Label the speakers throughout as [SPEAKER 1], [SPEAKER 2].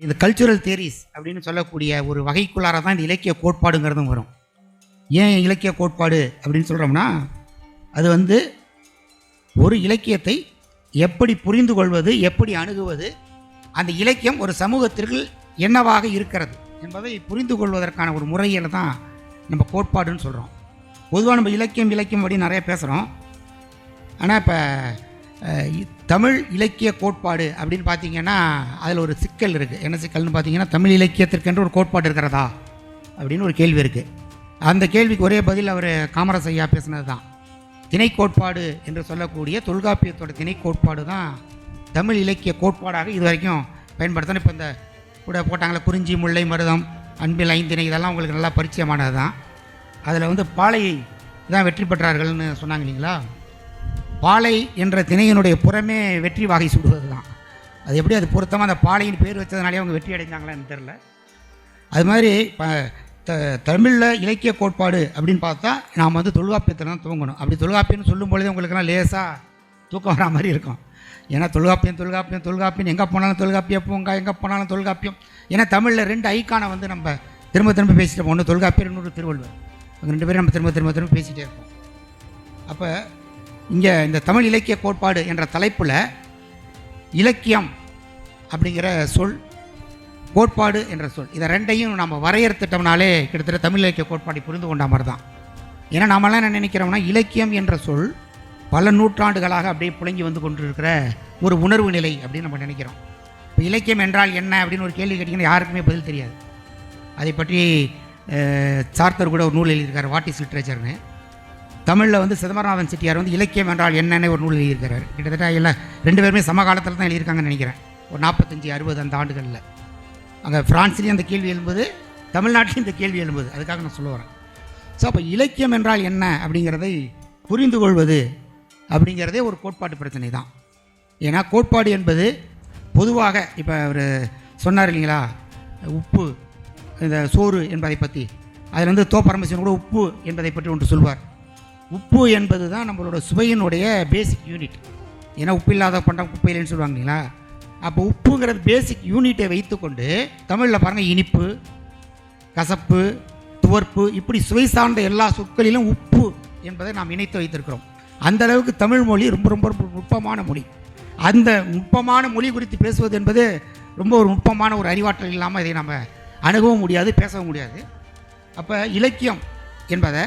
[SPEAKER 1] இந்த cultural theories அப்படின்னு சொல்லக்கூடிய ஒரு வகைக்குள்ளார தான் இந்த இலக்கிய கோட்பாடுங்கிறதும் வரும். ஏன் இலக்கிய கோட்பாடு அப்படின்னு சொல்கிறோம்னா, அது வந்து ஒரு இலக்கியத்தை எப்படி புரிந்து கொள்வது, எப்படி அணுகுவது, அந்த இலக்கியம் ஒரு சமூகத்திற்கு என்னவாக இருக்கிறது என்பதை புரிந்து கொள்வதற்கான ஒரு முறையில் தான் நம்ம கோட்பாடுன்னு சொல்கிறோம். பொதுவாக நம்ம இலக்கியம் அப்படின்னு நிறைய பேசுகிறோம். ஆனால் இப்போ தமிழ் இலக்கிய கோட்பாடு அப்படின்னு பார்த்தீங்கன்னா அதில் ஒரு சிக்கல் இருக்குது. என்ன சிக்கல்னு பார்த்தீங்கன்னா, தமிழ் இலக்கியத்திற்கென்று ஒரு கோட்பாடு இருக்கிறதா அப்படின்னு ஒரு கேள்வி இருக்குது. அந்த கேள்விக்கு ஒரே பதில் அவர் காமராஜ் ஐயா பேசுனது தான். திணை கோட்பாடு என்று சொல்லக்கூடிய தொல்காப்பியத்தோட திணை கோட்பாடு தான் தமிழ் இலக்கிய கோட்பாடாக இது வரைக்கும் பயன்படுத்தணும். இப்போ இந்த கூட போட்டாங்களே குறிஞ்சி, முல்லை, மருதம், அன்பில் ஐந்திணை, இதெல்லாம் உங்களுக்கு நல்லா பரிச்சயமானது தான். அதில் வந்து பாலை தான் வெற்றி பெற்றார்கள்னு சொன்னாங்க இல்லைங்களா. பாலை என்ற திணையினுடைய புறமே வெற்றி வாகை சுடுவது தான். அது எப்படி அது பொருத்தமாக அந்த பாலையின் பேர் வச்சதுனாலே அவங்க வெற்றி அடைந்தாங்களான்னு தெரில. அது மாதிரி இப்போ தமிழில் இலக்கிய கோட்பாடு அப்படின்னு பார்த்தா நாம் வந்து தொல்காப்பியத்தில் தான் தூங்கணும். அப்படி தொல்காப்பியம்னு சொல்லும் பொழுதே உங்களுக்கெல்லாம் லேசாக தூக்கம் வர மாதிரி இருக்கும். ஏன்னா தொல்காப்பியம் எங்கே போனாலும் தொல்காப்பியம், பூங்கா எங்கே போனாலும் தொல்காப்பியம். ஏன்னா தமிழில் 2 ஐக்கானை வந்து நம்ம திரும்ப பேசிட்டு ஒன்று தொல்காப்பியர், இன்னொரு திருவள்ளுவர். அந்த 2 பேரும் நம்ம திரும்ப பேசிகிட்டே இருப்போம். அப்போ இங்கே இந்த தமிழ் இலக்கிய கோட்பாடு என்ற தலைப்பில் இலக்கியம் அப்படிங்கிற சொல், கோட்பாடு என்ற சொல், இதை 2ஐயும் நம்ம வரையறுத்துட்டோம்னாலே கிட்டத்தட்ட தமிழ் இலக்கிய கோட்பாடை புரிந்து கொண்ட மாதிரி தான். ஏன்னா நம்மளாம் என்ன நினைக்கிறோம்னா, இலக்கியம் என்ற சொல் பல நூற்றாண்டுகளாக அப்படியே புழங்கி வந்து கொண்டிருக்கிற ஒரு உணர்வு நிலை அப்படின்னு நம்ம நினைக்கிறோம். இப்போ இலக்கியம் என்றால் என்ன அப்படின்னு ஒரு கேள்வி கேட்டிங்கன்னா யாருக்குமே பதில் தெரியாது. அதை பற்றி சார்த்தர் கூட ஒரு நூல் எழுதியிருக்காரு, வாட் இஸ் லிட்ரேச்சர்னு. தமிழில் வந்து சிதம்பரநாதன் செட்டியார் வந்து இலக்கியம் என்றால் என்னென்ன ஒரு நூல் எழுதியிருக்கிறார். கிட்டத்தட்ட எல்லாம் 2 பேருமே சமகாலத்தில் தான் எழுதியிருக்காங்கன்னு நினைக்கிறேன். ஒரு 45-60 அந்த ஆண்டுகளில். அங்கே ஃப்ரான்ஸ்லேயும் அந்த கேள்வி எழும்புது, தமிழ்நாட்டிலையும் இந்த கேள்வி எழும்புது. அதுக்காக நான் சொல்ல வரேன். ஸோ அப்போ இலக்கியம் என்றால் என்ன அப்படிங்கிறதை புரிந்து கொள்வது அப்படிங்கிறதே ஒரு கோட்பாட்டு பிரச்சனை தான். ஏன்னா கோட்பாடு என்பது பொதுவாக இப்போ அவர் சொன்னார் இல்லைங்களா, உப்பு, இந்த சோறு என்பதை பற்றி. அதில் வந்து பரமசிவன் கூட உப்பு என்பதை பற்றி ஒன்று சொல்வார். உப்பு என்பது தான் நம்மளோட சுவையினுடைய பேசிக் யூனிட். ஏன்னா உப்பு இல்லாத பண்டம் குப்பையில்னு சொல்லுவாங்க இல்லைங்களா. அப்போ உப்புங்கிறது பேசிக் யூனிட்டை வைத்துக்கொண்டு தமிழில் பாருங்கள் இனிப்பு, கசப்பு, துவர்ப்பு, இப்படி சுவை சார்ந்த எல்லா சொற்களிலும் உப்பு என்பதை நாம் இணைத்து வைத்திருக்கிறோம். அந்த அளவுக்கு தமிழ் மொழி ரொம்ப ரொம்ப நுட்பமான மொழி. அந்த நுட்பமான மொழி குறித்து பேசுவது என்பது ரொம்ப ஒரு நுட்பமான ஒரு அறிவாற்றல் இல்லாமல் இதை நம்ம அணுகவும் முடியாது, பேசவும் முடியாது. அப்போ இலக்கியம் என்பதை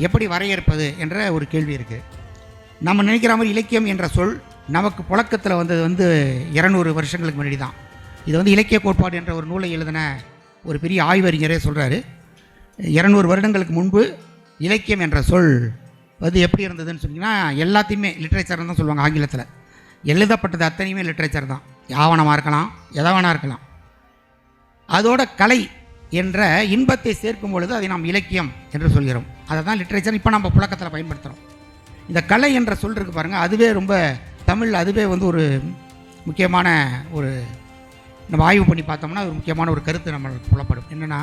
[SPEAKER 1] எப்படி வரையறுப்பது என்ற ஒரு கேள்வி இருக்குது. நம்ம நினைக்கிற மாதிரி இலக்கியம் என்ற சொல் நமக்கு புழக்கத்தில் வந்தது வந்து 200 வருஷங்களுக்கு முன்னாடி தான். இது வந்து இலக்கிய கோட்பாடு என்ற ஒரு நூலை எழுதின ஒரு பெரிய ஆய்வறிஞரே சொல்கிறாரு, 200 வருடங்களுக்கு முன்பு இலக்கியம் என்ற சொல் வந்து எப்படி இருந்ததுன்னு சொன்னீங்கன்னா, எல்லாத்தையுமே லிட்ரேச்சர்னு தான் சொல்லுவாங்க ஆங்கிலத்தில். எழுதப்பட்டது அத்தனையுமே லிட்ரேச்சர் தான். ஆவணமாக இருக்கலாம், எதவானா இருக்கலாம். அதோட கலை என்ற இன்பத்தை சேர்க்கும் பொழுது அதை நாம் இலக்கியம் என்று சொல்கிறோம். அதை தான் லிட்ரேச்சர் இப்போ நம்ம புழக்கத்தில் பயன்படுத்துகிறோம். இந்த கலை என்ற சொல் இருக்குது பாருங்கள், அதுவே ரொம்ப தமிழ், அதுவே வந்து ஒரு முக்கியமான ஒரு நம்ம ஆய்வு பண்ணி பார்த்தோம்னா ஒரு முக்கியமான ஒரு கருத்து நம்மளுக்கு புலப்படும். என்னென்னா,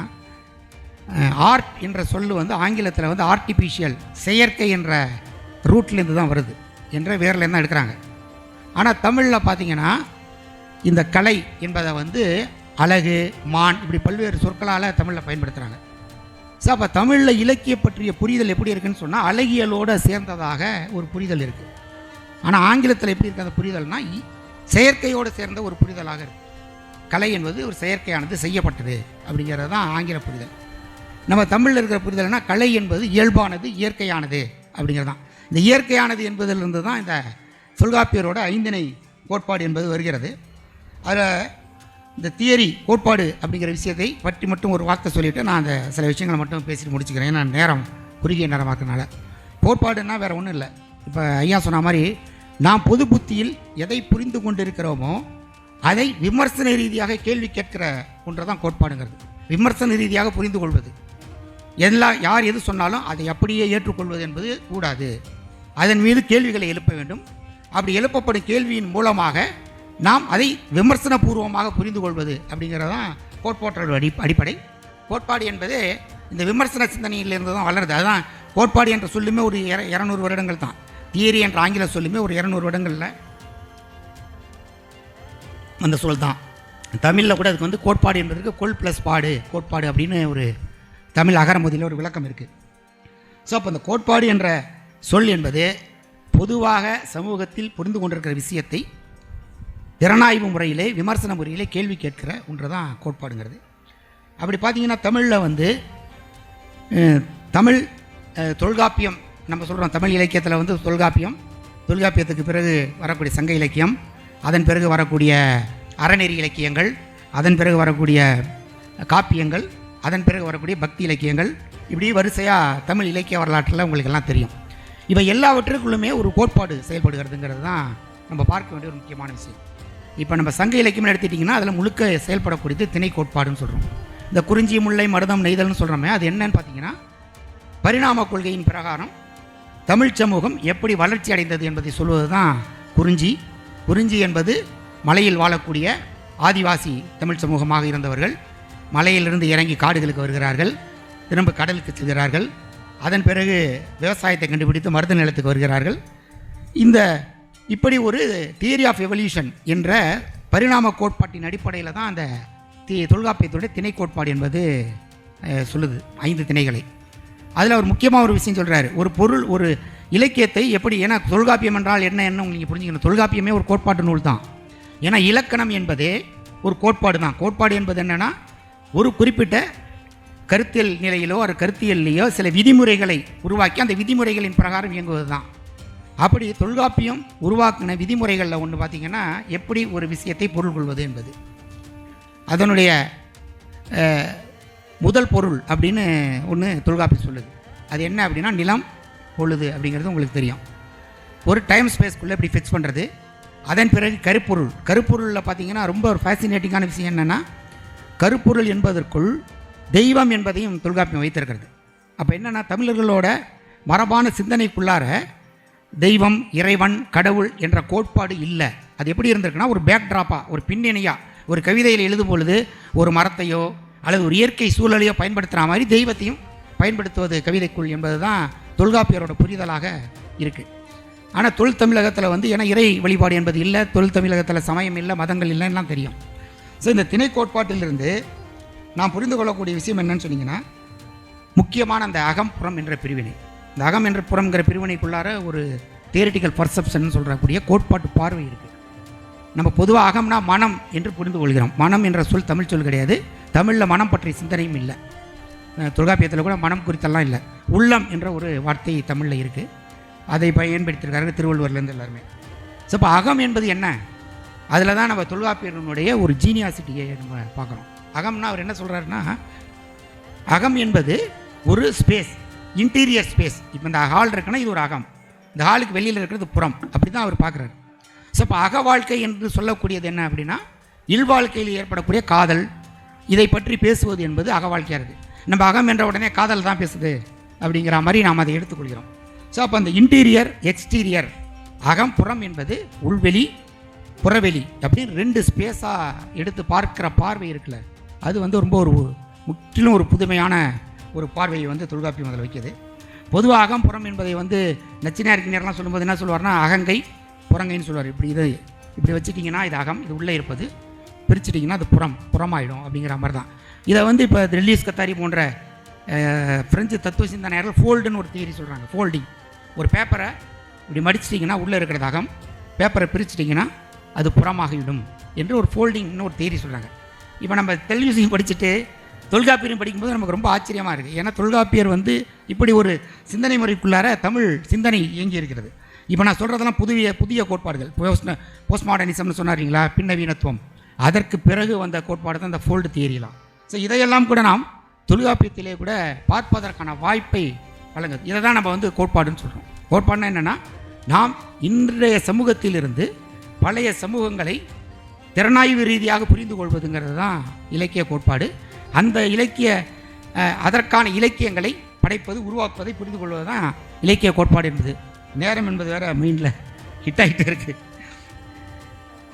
[SPEAKER 1] ஆர்ட் என்ற சொல் வந்து ஆங்கிலத்தில் வந்து ஆர்டிஃபிஷியல், செயற்கை என்ற ரூட்லேருந்து தான் வருது என்ற வேர்லேருந்து தான் எடுக்கிறாங்க. ஆனால் தமிழில் பார்த்திங்கன்னா இந்த கலை என்பதை வந்து அழகு, மான், இப்படி பல்வேறு சொற்களால் தமிழில் பயன்படுத்துகிறாங்க. ஸோ அப்போ தமிழில் இலக்கிய பற்றிய புரிதல் எப்படி இருக்குதுன்னு சொன்னால் அழகியலோடு சேர்ந்ததாக ஒரு புரிதல் இருக்குது. ஆனால் ஆங்கிலத்தில் எப்படி இருக்குது அந்த புரிதல்னால் செயற்கையோடு சேர்ந்த ஒரு புரிதலாக இருக்குது. கலை என்பது ஒரு செயற்கையானது, செய்யப்பட்டது அப்படிங்கிறது தான் ஆங்கில புரிதல். நம்ம தமிழில் இருக்கிற புரிதல்னா கலை என்பது இயல்பானது, இயற்கையானது அப்படிங்கிறது தான். இந்த இயற்கையானது என்பதிலிருந்து தான் இந்த தொல்காப்பியரோட ஐந்திணை கோட்பாடு என்பது வருகிறது. அதில் இந்த தியரி, கோட்பாடு அப்படிங்கிற விஷயத்தை பற்றி மட்டும் ஒரு வார்த்தை சொல்லிவிட்டு நான் அந்த சில விஷயங்களை மட்டும் பேசிட்டு முடிச்சுக்கிறேன். ஏன்னா நேரம் குறுகிய நேரமாக்கனால. கோட்பாடுன்னா வேறு ஒன்றும் இல்லை. இப்போ ஐயா சொன்ன மாதிரி நாம் பொது புத்தியில் எதை புரிந்து கொண்டு இருக்கிறோமோ அதை விமர்சன ரீதியாக கேள்வி கேட்கிற ஒன்று தான் கோட்பாடுங்கிறது. விமர்சன ரீதியாக புரிந்து கொள்வது, யார் எது சொன்னாலும் அதை அப்படியே ஏற்றுக்கொள்வது என்பது கூடாது. அதன் மீது கேள்விகளை எழுப்ப வேண்டும். அப்படி எழுப்பப்படும் கேள்வியின் மூலமாக நாம் அதை விமர்சனபூர்வமாக புரிந்து கொள்வது அப்படிங்கிறதான் கோட்பாட்டோட அடிப்படை. கோட்பாடு என்பது இந்த விமர்சன சிந்தனையிலிருந்து தான் வளருது. அதுதான் கோட்பாடு என்ற சொல்லுமே ஒரு 200 வருடங்கள் தான். தியரி என்ற ஆங்கில சொல்லுமே ஒரு 200 வருடங்களில் அந்த சொல் தான். தமிழில் கூட அதுக்கு வந்து கோட்பாடு என்பதற்கு கொள் ப்ளஸ் பாடு, கோட்பாடு அப்படின்னு ஒரு தமிழ் அகரமொழியில் ஒரு விளக்கம் இருக்குது. ஸோ அப்போ அந்த கோட்பாடு என்ற சொல் என்பது பொதுவாக சமூகத்தில் புரிந்து கொண்டிருக்கிற விஷயத்தை திறனாய்வு முறையிலே, விமர்சன முறையிலே கேள்வி கேட்கிற ஒன்று தான் கோட்பாடுங்கிறது. அப்படி பார்த்திங்கன்னா தமிழில் வந்து தமிழ் தொல்காப்பியம் நம்ம சொல்கிறோம். தமிழ் இலக்கியத்தில் வந்து தொல்காப்பியத்துக்கு பிறகு வரக்கூடிய சங்க இலக்கியம், அதன் பிறகு வரக்கூடிய அறநெறி இலக்கியங்கள், அதன் பிறகு வரக்கூடிய காப்பியங்கள், அதன் பிறகு வரக்கூடிய பக்தி இலக்கியங்கள், இப்படி வரிசையாக தமிழ் இலக்கிய வரலாற்றில் உங்களுக்கு எல்லாம் தெரியும். இவை எல்லாவற்றுக்குள்ளுமே ஒரு கோட்பாடு செயல்படுகிறதுங்கிறது தான் நம்ம பார்க்க வேண்டிய ஒரு முக்கியமான விஷயம். இப்போ நம்ம சங்க இலக்கியம்னு எடுத்துட்டிங்கன்னா அதில் முழுக்க செயல்படக்கூடியது திணை கோட்பாடுன்னு சொல்கிறோம். இந்த குறிஞ்சி, முல்லை, மருதம், நெய்தல்னு சொல்கிறோமே, அது என்னன்னு பார்த்தீங்கன்னா பரிணாம கொள்கையின் பிரகாரம் தமிழ் சமூகம் எப்படி வளர்ச்சி அடைந்தது என்பதை சொல்வது தான் குறிஞ்சி. குறிஞ்சி என்பது மலையில் வாழக்கூடிய ஆதிவாசி தமிழ் சமூகமாக இருந்தவர்கள். மலையிலிருந்து இறங்கி காடுகளுக்கு வருகிறார்கள், திரும்ப கடலுக்கு செல்கிறார்கள், அதன் பிறகு விவசாயத்தை கண்டுபிடித்து மருத நிலத்துக்கு வருகிறார்கள். இப்படி ஒரு தியரி ஆஃப் எவல்யூஷன் என்ற பரிணாம கோட்பாட்டின் அடிப்படையில் தான் அந்த தொல்காப்பியத்துடைய திணை கோட்பாடு என்பது சொல்லுது 5 திணைகளை. அதில் அவர் முக்கியமாக ஒரு விஷயம் சொல்கிறாரு. ஒரு பொருள், ஒரு இலக்கியத்தை எப்படி, ஏன்னா தொல்காப்பியம் என்றால் என்ன உங்களுக்கு புரிஞ்சுக்கணும். தொல்காப்பியமே ஒரு கோட்பாட்டு நூல் தான். ஏன்னா இலக்கணம் என்பதே ஒரு கோட்பாடு தான். கோட்பாடு என்பது என்னென்னா ஒரு குறிப்பிட்ட கருத்தியல் நிலையிலோ ஒரு கருத்தியல்லையோ சில விதிமுறைகளை உருவாக்கி அந்த விதிமுறைகளின் பிரகாரம் இயங்குவது தான். அப்படி தொல்காப்பியம் உருவாக்கின விதிமுறைகளில் ஒன்று பார்த்திங்கன்னா எப்படி ஒரு விஷயத்தை பொருள் கொள்வது என்பது. அதனுடைய முதல் பொருள் அப்படின்னு ஒன்று தொல்காப்பியம் சொல்லுது. அது என்ன அப்படின்னா நிலம், பொழுது அப்படிங்கிறது உங்களுக்கு தெரியும். ஒரு டைம் ஸ்பேஸ்க்குள்ளே இப்படி ஃபிக்ஸ் பண்ணுறது. அதன் பிறகு கருப்பொருள். கருப்பொருளில் பார்த்திங்கன்னா ரொம்ப ஒரு ஃபேசினேட்டிங்கான விஷயம் என்னென்னா கருப்பொருள் என்பதற்குள் தெய்வம் என்பதையும் தொல்காப்பியம் வைத்திருக்கிறது. அப்போ என்னென்னா தமிழர்களோட மரபான சிந்தனைக்குள்ளார தெய்வம், இறைவன், கடவுள் என்ற கோட்பாடு இல்லை. அது எப்படி இருந்திருக்குன்னா ஒரு பேக்ட்ராப்பாக, ஒரு பின்னணியாக, ஒரு கவிதையில் எழுதும் பொழுது ஒரு மரத்தையோ அல்லது ஒரு இயற்கை சூழலையோ பயன்படுத்துகிற மாதிரி தெய்வத்தையும் பயன்படுத்துவது கவிதைக்குள் என்பது தான் தொல்காப்பியரோட புரிதலாக இருக்குது. ஆனால் தொல் தமிழகத்தில் வந்து ஏன்னா இறை வழிபாடு என்பது இல்லை, தொல் தமிழகத்தில் சமயம் இல்லை, மதங்கள் இல்லைன்னா தெரியும். ஸோ இந்த திணை கோட்பாட்டிலிருந்து நான் புரிந்து கொள்ளக்கூடிய விஷயம் என்னன்னு சொன்னீங்கன்னா முக்கியமான அந்த அகம்புறம் என்ற பிரிவினை. இந்த அகம் என்ற புறம்ங்கிற பிரிவினைக்குள்ளார ஒரு தியரிட்டிக்கல் பர்செப்ஷன் சொல்கிறக்கூடிய கோட்பாட்டு பார்வை இருக்குது. நம்ம பொதுவாக அகம்னா மனம் என்று புரிந்து கொள்கிறோம். மனம் என்ற சொல் தமிழ் சொல் கிடையாது. தமிழில் மனம் பற்றிய சிந்தனையும் இல்லை. தொல்காப்பியத்தில் கூட மனம் குறித்தெல்லாம் இல்லை. உள்ளம் என்ற ஒரு வார்த்தை தமிழில் இருக்குது. அதை பயன்படுத்தியிருக்காரு திருவள்ளுவர்லேருந்து எல்லாருமே. ஸோ இப்போ அகம் என்பது என்ன, அதில் தான் நம்ம தொல்காப்பியனுடைய ஒரு ஜீனியாசிட்டியை நம்ம பார்க்குறோம். அகம்னா அவர் என்ன சொல்கிறாருன்னா அகம் என்பது ஒரு ஸ்பேஸ், இன்டீரியர் ஸ்பேஸ். இப்போ இந்த ஹால் இருக்குன்னா இது ஒரு அகம், இந்த ஹாலுக்கு வெளியில் இருக்கிறது புறம், அப்படி தான் அவர் பார்க்குறாரு. ஸோ இப்போ அக வாழ்க்கை என்று சொல்லக்கூடியது என்ன அப்படின்னா இல்வாழ்க்கையில் ஏற்படக்கூடிய காதல், இதை பற்றி பேசுவது என்பது அக வாழ்க்கையாக இருக்குது. நம்ம அகம் என்ற உடனே காதல் தான் பேசுது அப்படிங்கிற மாதிரி நாம் அதை எடுத்துக்கொள்கிறோம். ஸோ அப்போ அந்த இன்டீரியர், எக்ஸ்டீரியர், அகம் புறம் என்பது உள்வெளி புறவெளி அப்படின்னு 2 ஸ்பேஸாக எடுத்து பார்க்குற பார்வை இருக்குல்ல, அது வந்து ரொம்ப ஒரு முற்றிலும் ஒரு புதுமையான ஒரு பார்வையை வந்து தொல்காப்பியம் அதில் வைக்கிது. பொதுவாக அகம் புறம் என்பதை வந்து நச்சினார்க்கினியர்லாம் சொல்லும்போது என்ன சொல்லுவார்னா அகங்கை புறங்கைன்னு சொல்லுவார். இப்படி வச்சுட்டிங்கன்னா இது அகம், இது உள்ளே இருப்பது, பிரிச்சுட்டிங்கன்னா அது புறமாயிடும் அப்படிங்கிற மாதிரி தான். இதை வந்து இப்போ டெல்லீஸ் கத்தாரி போன்ற ஃப்ரெஞ்சு தத்துவ சிந்தனையாளர்கள் ஃபோல்டுன்னு ஒரு தியரி சொல்கிறாங்க. ஃபோல்டிங், ஒரு பேப்பரை இப்படி மடிச்சிட்டிங்கன்னா உள்ளே இருக்கிறது அகம், பேப்பரை பிரிச்சுட்டிங்கன்னா அது புறமாகிவிடும் என்று ஒரு ஃபோல்டிங்னு ஒரு தியரி சொல்கிறாங்க. இப்போ நம்ம தெல்யூசியம் படிச்சுட்டு தொல்காப்பியரும் படிக்கும்போது நமக்கு ரொம்ப ஆச்சரியமாக இருக்குது. ஏன்னா தொல்காப்பியர் வந்து இப்படி ஒரு சிந்தனை முறைக்குள்ளார தமிழ் சிந்தனை இயங்கி இருக்கிறது. இப்போ நான் சொல்கிறதெல்லாம் புதிய கோட்பாடுகள். போஸ்ட் மாடர்னிசம்னு சொன்னார்ங்களா, பின்னவீனத்துவம், அதற்கு பிறகு வந்த கோட்பாடு தான் இந்த ஃபோல்டு தியரிலாம். ஸோ இதையெல்லாம் கூட நாம் தொல்காப்பியத்திலே கூட பார்ப்பதற்கான வாய்ப்பை வழங்குது. இதை தான் நம்ம வந்து கோட்பாடுன்னு சொல்கிறோம். கோட்பாடுனா என்னென்னா நாம் இன்றைய சமூகத்திலிருந்து பழைய சமூகங்களை திறனாய்வு ரீதியாக புரிந்து கொள்வதுங்கிறது தான் இலக்கிய கோட்பாடு. அந்த அதற்கான இலக்கியங்களை படைப்பது, உருவாக்குவதை புரிந்து கொள்வது தான் இலக்கிய கோட்பாடு என்பது. நேரம் என்பது வேறு மைண்டில் ஹிட் ஆகிட்டு இருக்குது.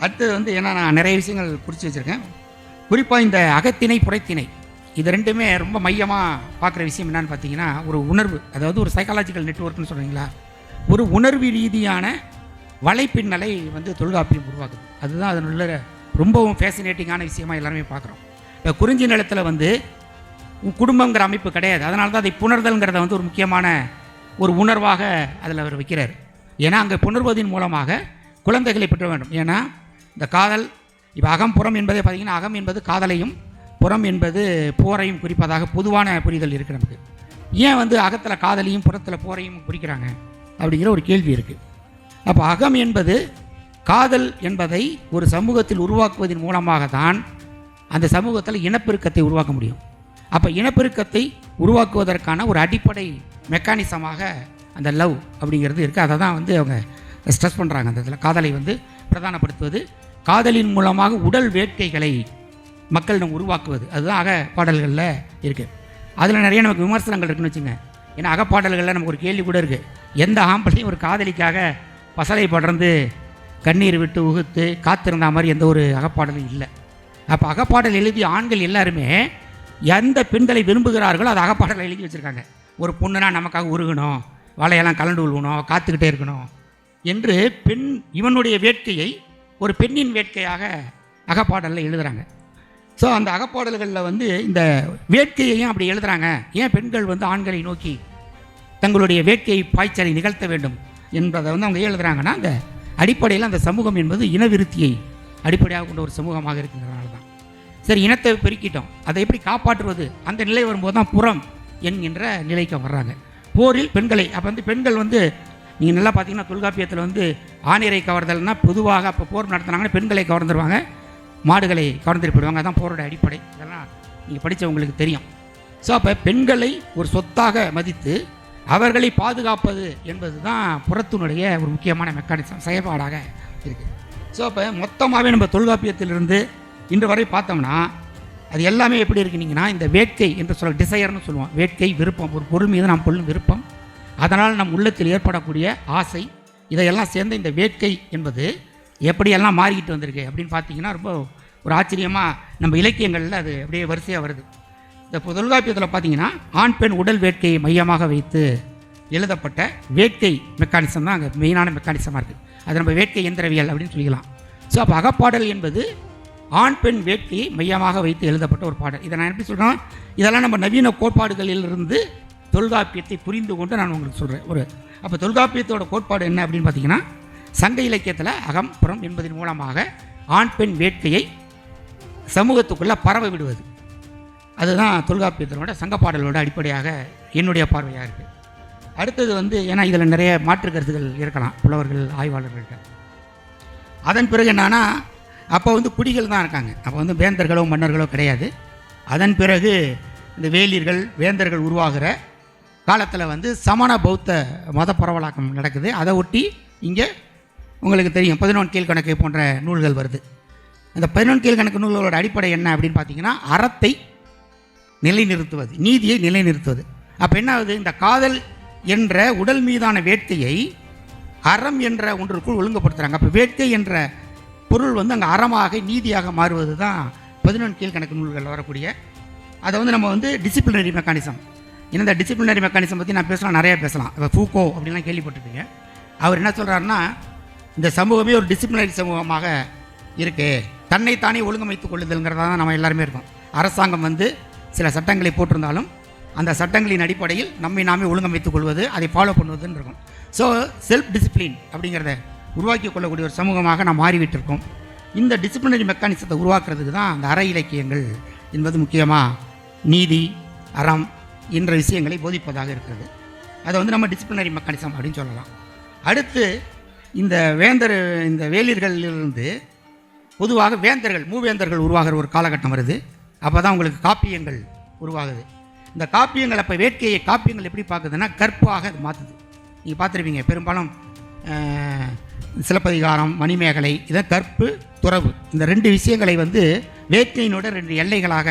[SPEAKER 1] அடுத்தது வந்து ஏன்னா நான் நிறைய விஷயங்கள் குறித்து வச்சுருக்கேன். குறிப்பாக இந்த அகத்திணை புறத்திணை இது ரெண்டுமே ரொம்ப மையமாக பார்க்குற விஷயம் என்னன்னு பார்த்தீங்கன்னா ஒரு உணர்வு, அதாவது ஒரு சைக்காலஜிக்கல் நெட்வொர்க்னு சொல்கிறீங்களா, ஒரு உணர்வு ரீதியான வலைப்பின்னலை வந்து தொல்காப்பியம் உருவாக்குது. அதுதான் அதனுள்ள ரொம்பவும் ஃபேசினேட்டிங்கான விஷயமா எல்லாருமே பார்க்குறோம். இப்போ குறிஞ்சி நிலத்தில் வந்து குடும்பங்கிற அமைப்பு கிடையாது. அதனால தான் அதை புணர்தல்ங்கிறத வந்து ஒரு முக்கியமான ஒரு உணர்வாக அதில் அவர் வைக்கிறார். ஏன்னா அங்கே புணர்வதின் மூலமாக குழந்தைகளை பெற்ற வேண்டும். ஏன்னா இந்த காதல் இப்போ அகம் புறம் என்பதை பார்த்திங்கன்னா, அகம் என்பது காதலையும் புறம் என்பது போரையும் குறிப்பதாக பொதுவான புரிதல் இருக்குது நமக்கு. ஏன் வந்து அகத்தில் காதலையும் புறத்தில் போரையும் குறிக்கிறாங்க அப்படிங்கிற ஒரு கேள்வி இருக்குது. அப்போ அகம் என்பது காதல் என்பதை ஒரு சமூகத்தில் உருவாக்குவதன் மூலமாக தான் அந்த சமூகத்தில் இனப்பெருக்கத்தை உருவாக்க முடியும். அப்போ இனப்பெருக்கத்தை உருவாக்குவதற்கான ஒரு அடிப்படை மெக்கானிசமாக அந்த லவ் அப்படிங்கிறது இருக்குது. அதை தான் வந்து அவங்க ஸ்ட்ரெஸ் பண்ணுறாங்க. அந்த இதில் காதலை வந்து பிரதானப்படுத்துவது, காதலின் மூலமாக உடல் வேட்கைகளை மக்களிடம் உருவாக்குவது, அதுதான் அகப்பாடல்களில் இருக்குது. அதில் நிறைய நமக்கு விமர்சனங்கள் இருக்குன்னு வச்சுங்க. ஏன்னா அகப்பாடல்களில் நமக்கு ஒரு கேள்வி கூட இருக்குது. எந்த ஆம்பளையும் ஒரு காதலிக்காக பசலை படர்ந்து கண்ணீர் விட்டு உகுத்து காத்திருந்த மாதிரி எந்த ஒரு அகப்பாடலும் இல்லை. அப்போ அகப்பாடல் எழுதிய ஆண்கள் எல்லாருமே எந்த பெண்களை விரும்புகிறார்களோ அது அகப்பாடலை எழுதி வச்சுருக்காங்க. ஒரு பொண்ணுனா நமக்காக உருகணும், வாழையெல்லாம் கலண்டு விழுகணும், காத்துக்கிட்டே இருக்கணும் என்று பெண் இவனுடைய வேட்கையை ஒரு பெண்ணின் வேட்கையாக அகப்பாடலில் எழுதுகிறாங்க. ஸோ அந்த அகப்பாடல்களில் வந்து இந்த வேட்கையையும் அப்படி எழுதுகிறாங்க. ஏன் பெண்கள் வந்து ஆண்களை நோக்கி தங்களுடைய வேட்கை பாய்ச்சலை நிகழ்த்த வேண்டும் என்பதை வந்து அவங்க எழுதுகிறாங்கன்னா, அந்த அடிப்படையில் அந்த சமூகம் என்பது இனவிருத்தியை அடிப்படையாக கொண்ட ஒரு சமூகமாக இருக்கிறதுனால தான். சரி, இனத்தை பெருக்கிட்டோம், அதை எப்படி காப்பாற்றுவது, அந்த நிலை வரும்போது தான் புறம் என்கின்ற நிலைக்கு வர்றாங்க. போரில் பெண்களை அப்போ வந்து பெண்கள் வந்து நீங்கள் நல்லா பார்த்தீங்கன்னா தொல்காப்பியத்தில் வந்து ஆணிரை கவர்தல்னால் பொதுவாக அப்போ போர் நடத்துனாங்கன்னா பெண்களை கவர்ந்துருவாங்க, மாடுகளை கவர்ந்துட்டு போயிடுவாங்க. அதான் போரோட அடிப்படை. இதெல்லாம் நீங்கள் படித்தவங்களுக்கு தெரியும். ஸோ அப்போ பெண்களை ஒரு சொத்தாக மதித்து அவர்களை பாதுகாப்பது என்பது தான் புறத்தினுடைய ஒரு முக்கியமான மெக்கானிசம், செயல்பாடாக இருக்குது. ஸோ அப்போ மொத்தமாகவே நம்ம தொல்காப்பியத்திலிருந்து இன்று வரை பார்த்தோம்னா அது எல்லாமே எப்படி இருக்குனீங்கன்னா, இந்த வேட்கை என்று சொல்ல டிசையர்னு சொல்லுவோம். வேட்கை, விருப்பம், ஒரு பொருள் மீது நாம் கொள்ளும் விருப்பம், அதனால் நம் உள்ளத்தில் ஏற்படக்கூடிய ஆசை, இதையெல்லாம் சேர்ந்த இந்த வேட்கை என்பது எப்படியெல்லாம் மாறிக்கிட்டு வந்திருக்கு அப்படின்னு பார்த்தீங்கன்னா ரொம்ப ஒரு ஆச்சரியமாக நம்ம இலக்கியங்களில் அது அப்படியே வரிசையாக வருது. இந்த தொல்காப்பியத்தில் பார்த்தீங்கன்னா ஆண் பெண் உடல் வேட்கையை மையமாக வைத்து எழுதப்பட்ட வேட்கை மெக்கானிசம் தான் அங்கே மெயினான மெக்கானிசமாக இருக்குது. அது நம்ம வேட்கை எந்திரவியல் அப்படின்னு சொல்லிக்கலாம். ஸோ அப்போ அகப்பாடல் என்பது ஆண் பெண் வேட்கையை மையமாக வைத்து எழுதப்பட்ட ஒரு பாடல். இதை நான் எப்படி சொல்கிறேன், இதெல்லாம் நம்ம நவீன கோட்பாடுகளிலிருந்து தொல்காப்பியத்தை புரிந்து கொண்டு நான் உங்களுக்கு சொல்கிறேன். அப்போ தொல்காப்பியத்தோட கோட்பாடு என்ன அப்படின்னு பார்த்தீங்கன்னா, சங்க இலக்கியத்தில் அகம் புறம் என்பதன் மூலமாக ஆண் பெண் வேட்கையை சமூகத்துக்குள்ளே பரவ விடுவது, அதுதான் தொல்காப்பியத்தினோட சங்க பாடலோட அடிப்படையாக என்னுடைய பார்வையாக இருக்குது. அடுத்தது வந்து ஏன்னா இதில் நிறைய மாற்று கருத்துக்கள் இருக்கலாம் புலவர்கள் ஆய்வாளர்கள்ட்ட. அதன் பிறகு என்னன்னா, அப்போ வந்து குடிகள் தான் இருக்காங்க. அப்போ வந்து வேந்தர்களோ மன்னர்களோ கிடையாது. அதன் பிறகு இந்த வேலிர்கள் வேந்தர்கள் உருவாகிற காலத்தில் வந்து சமண பௌத்த மத பரவலாக்கம் நடக்குது. அதை ஒட்டி இங்கே உங்களுக்கு தெரியும் 11 கீழ்கணக்கு போன்ற நூல்கள் வருது. அந்த 11 கீழ்கணக்கு நூல்களோட அடிப்படை என்ன அப்படின்னு பார்த்தீங்கன்னா, அறத்தை நிலைநிறுத்துவது, நீதியை நிலைநிறுத்துவது. அப்போ என்ன ஆகுது, இந்த காதல் என்ற உடல் மீதான வேட்கையை அறம் என்ற ஒன்றுக்குள் ஒழுங்குபடுத்துகிறாங்க. அப்போ வேட்கை என்ற பொருள் வந்து அங்கே அறமாக நீதியாக மாறுவது தான் 11 கீழ்கணக்கு நூல்கள் வரக்கூடிய. அதை வந்து நம்ம வந்து டிசிப்ளினரி மெக்கானிசம், இந்த டிசிப்ளினரி மெக்கானிசம் பற்றி நான் பேசலாம், நிறையா பேசலாம். இப்போ ஃபூக்கோ அப்படின்லாம் கேள்விப்பட்டிருப்பீங்க. அவர் என்ன சொல்கிறாருன்னா, இந்த சமூகமே ஒரு டிசிப்ளினரி சமூகமாக இருக்குது, தன்னைத்தானே ஒழுங்கமைத்துக் கொள்ளுதல்ங்கிறதா தான் நம்ம எல்லாருமே இருக்கோம். அரசாங்கம் வந்து சில சட்டங்களை போட்டிருந்தாலும் அந்த சட்டங்களின் அடிப்படையில் நம்மை நாமே ஒழுங்கமைத்துக் கொள்வது, அதை ஃபாலோ பண்ணுவதுன்னு இருக்கும். ஸோ செல்ஃப் டிசிப்ளின் அப்படிங்கிறத உருவாக்கி கொள்ளக்கூடிய ஒரு சமூகமாக நாம் மாறிவிட்டிருக்கோம். இந்த டிசிப்ளினரி மெக்கானிசத்தை உருவாக்குறதுக்கு தான் அந்த அற இலக்கியங்கள் என்பது முக்கியமாக நீதி அறம் என்ற விஷயங்களை போதிப்பதாக இருக்கிறது. அதை வந்து நம்ம டிசிப்ளினரி மெக்கானிசம் அப்படின்னு சொல்லலாம். அடுத்து இந்த வேலிர்களிலிருந்து பொதுவாக வேந்தர்கள் மூவேந்தர்கள் உருவாகிற ஒரு காலகட்டம் வருது. அப்போ தான் உங்களுக்கு காப்பியங்கள் உருவாகுது. இந்த காப்பியங்கள் அப்போ வேட்கையை காப்பியங்கள் எப்படி பார்க்குதுன்னா கற்பாக அது மாற்றுது. நீங்கள் பார்த்துருப்பீங்க பெரும்பாலும் சிலப்பதிகாரம் மணிமேகலை இதை கற்பு துறவு இந்த 2 விஷயங்களை வந்து வேட்கையினோட 2 எல்லைகளாக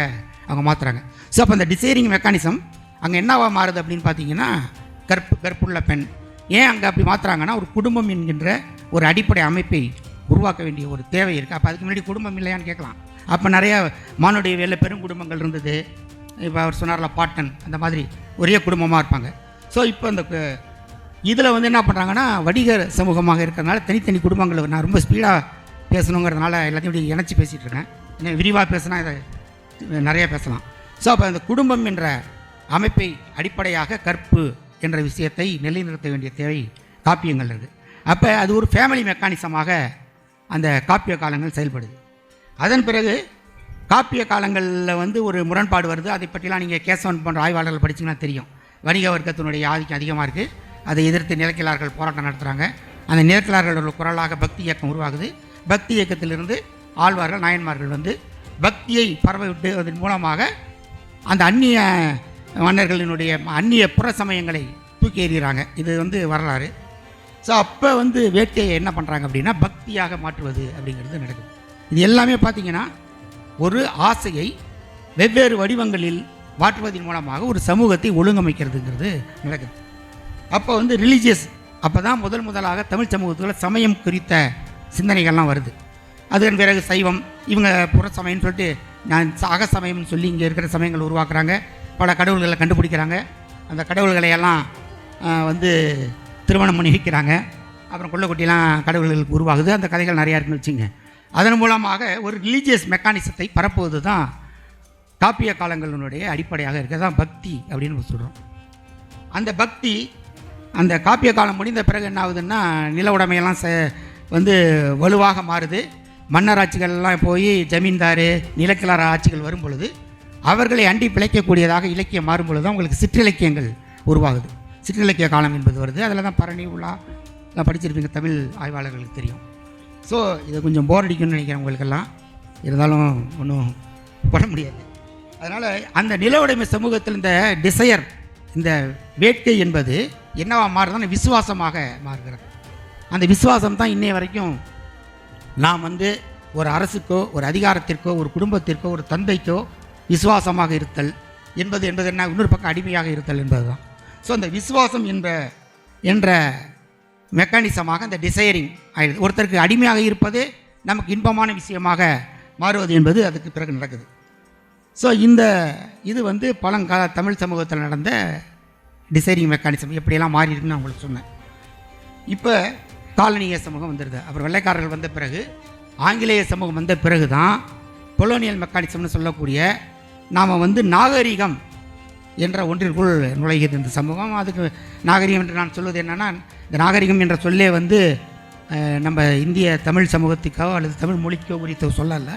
[SPEAKER 1] அவங்க மாற்றுறாங்க. ஸோ அப்போ அந்த டிசைரிங் மெக்கானிசம் அங்கே என்னவா மாறுது அப்படின்னு பார்த்தீங்கன்னா கற்புள்ள பெண். ஏன் அங்கே அப்படி மாற்றுறாங்கன்னா, ஒரு குடும்பம் என்கின்ற ஒரு அடிப்படை அமைப்பை உருவாக்க வேண்டிய ஒரு தேவை இருக்குது. அப்போ அதுக்கு முன்னாடி குடும்பம் இல்லையான்னு கேட்கலாம். அப்போ நிறையா மானுடைய வேலை பெருங்குடும்பங்கள் இருந்தது. இப்போ அவர் சொன்னார்ல பாட்டன், அந்த மாதிரி ஒரே குடும்பமாக இருப்பாங்க. ஸோ இப்போ அந்த இதில் வந்து என்ன பண்ணுறாங்கன்னா, வணிகர் சமூகமாக இருக்கிறதுனால தனித்தனி குடும்பங்கள் நான் ரொம்ப ஸ்பீடாக பேசணுங்கிறதுனால எல்லாத்தையும் இப்படி இணைச்சி பேசிகிட்டு இருக்கேன். இன்னும் விரிவாக பேசினா இதை நிறைய பேசலாம். ஸோ அப்போ அந்த குடும்பம் என்ற அமைப்பை அடிப்படையாக கற்பு என்ற விஷயத்தை நிலைநிறுத்த வேண்டிய தேவை காப்பியங்கள் இருக்குது. அப்போ அது ஒரு ஃபேமிலி மெக்கானிசமாக அந்த காப்பிய காலங்கள் செயல்படுது. அதன் பிறகு காப்பிய காலங்களில் வந்து ஒரு முரண்பாடு வருது. அதை பற்றிலாம் நீங்கள் கேசவன் போன்ற ஆய்வாளர்கள் படிச்சிங்கன்னா தெரியும். வணிக வர்க்கத்தினுடைய ஆதிக்கம் அதிகமாக இருக்குது. அதை எதிர்த்து நிலக்கிழார்கள் போராட்டம் நடத்துகிறாங்க. அந்த நிலக்கிழார்களோட குரலாக பக்தி இயக்கம் உருவாகுது. பக்தி இயக்கத்திலிருந்து ஆழ்வார்கள் நாயன்மார்கள் வந்து பக்தியை பரவ விட்டு அதன் மூலமாக அந்த அந்நிய மன்னர்களினுடைய அந்நிய புற சமயங்களை தூக்கி எறிகிறாங்க. இது வந்து வரலாறு. ஸோ அப்போ வந்து வேட்கையை என்ன பண்ணுறாங்க அப்படின்னா பக்தியாக மாற்றுவது அப்படிங்கிறது நடக்குது. இது எல்லாமே பார்த்திங்கன்னா ஒரு ஆசையை வெவ்வேறு வடிவங்களில் மாற்றுவதன் மூலமாக ஒரு சமூகத்தை ஒழுங்கமைக்கிறதுங்கிறது நடக்குது. அப்போ வந்து ரிலீஜியஸ் அப்போ தான் முதலாக தமிழ் சமூகத்தில் சமயம் குறித்த சிந்தனைகள்லாம் வருது. அதன் பிறகு சைவம், இவங்க புற சமயம்னு சொல்லிட்டு நான் அக சமயம்னு சொல்லி இங்கே இருக்கிற சமயங்கள் உருவாக்குறாங்க. பல கடவுள்களை கண்டுபிடிக்கிறாங்க. அந்த கடவுள்களையெல்லாம் வந்து திருமணம் பண்ணி வைக்கிறாங்க. அப்புறம் கொள்ளக்குட்டிலாம் கடவுள்களுக்கு உருவாகுது. அந்த கதைகள் நிறையா இருக்குன்னு வச்சுங்க. அதன் மூலமாக ஒரு ரிலீஜியஸ் மெக்கானிசத்தை பரப்புவது தான் காப்பிய காலங்களினுடைய அடிப்படையாக இருக்கிறது தான் பக்தி அப்படின்னு சொல்கிறோம். அந்த பக்தி அந்த காப்பிய காலம் முடிந்த பிறகு என்ன ஆகுதுன்னா நில உடைமையெல்லாம் வந்து வலுவாக மாறுது. மன்னர் ஆட்சிகள்லாம் போய் ஜமீன்தார் நிலக்கிழார் ஆட்சிகள் வரும் பொழுது அவர்களை அண்டி பிழைக்கக்கூடியதாக இலக்கியம் மாறும் பொழுது தான் உங்களுக்கு சிற்றிலக்கியங்கள் உருவாகுது. சிற்றிலக்கிய காலம் என்பது வருது. அதில் தான் பரணி உலா எல்லாம் படிச்சிருப்பீங்க, தமிழ் ஆய்வாளர்களுக்கு தெரியும். ஸோ இதை கொஞ்சம் போர் அடிக்கும்னு நினைக்கிறேன் உங்களுக்கெல்லாம். இருந்தாலும் ஒன்றும் பண்ண முடியாது. அதனால் அந்த நில உடைமை சமூகத்தில் இந்த டிசையர், இந்த வேட்கை என்பது என்னவா மாறுதுன்னா விசுவாசமாக மாறுகிறது. அந்த விசுவாசம் தான் இன்னைய வரைக்கும் நாம் வந்து ஒரு அரசுக்கோ ஒரு அதிகாரத்திற்கோ ஒரு குடும்பத்திற்கோ ஒரு தந்தைக்கோ விசுவாசமாக இருத்தல் என்பது என்ன, இன்னொரு பக்கம் அடிமையாக இருத்தல் என்பது தான். ஸோ அந்த விசுவாசம் என்ற மெக்கானிசமாக அந்த டிசையரிங் ஆயிடுது. ஒருத்தருக்கு அடிமையாக இருப்பது நமக்கு இன்பமான விஷயமாக மாறுவது என்பது அதுக்கு பிறகு நடக்குது. ஸோ இது வந்து பழங்கால தமிழ் சமூகத்தில் நடந்த டிசைரிங் மெக்கானிசம் எப்படியெல்லாம் மாறி இருக்குன்னு நான் உங்களுக்கு சொன்னேன். இப்போ காலனிய சமூகம் வந்துடுது. அப்புறம் வெள்ளைக்காரர்கள் வந்த பிறகு ஆங்கிலேய சமூகம் வந்த பிறகு தான் கொலோனியல் மெக்கானிசம்னு சொல்லக்கூடிய நாம் வந்து நாகரிகம் என்ற ஒன்றிற்குள் நுழைகிறது இந்த சமூகம். அதுக்கு நாகரிகம் என்று நான் சொல்வது என்னென்னா, இந்த நாகரிகம் என்ற சொல்லே வந்து நம்ம இந்திய தமிழ் சமூகத்துக்கோ அல்லது தமிழ் மொழிக்கோ குறித்த சொல்லலை.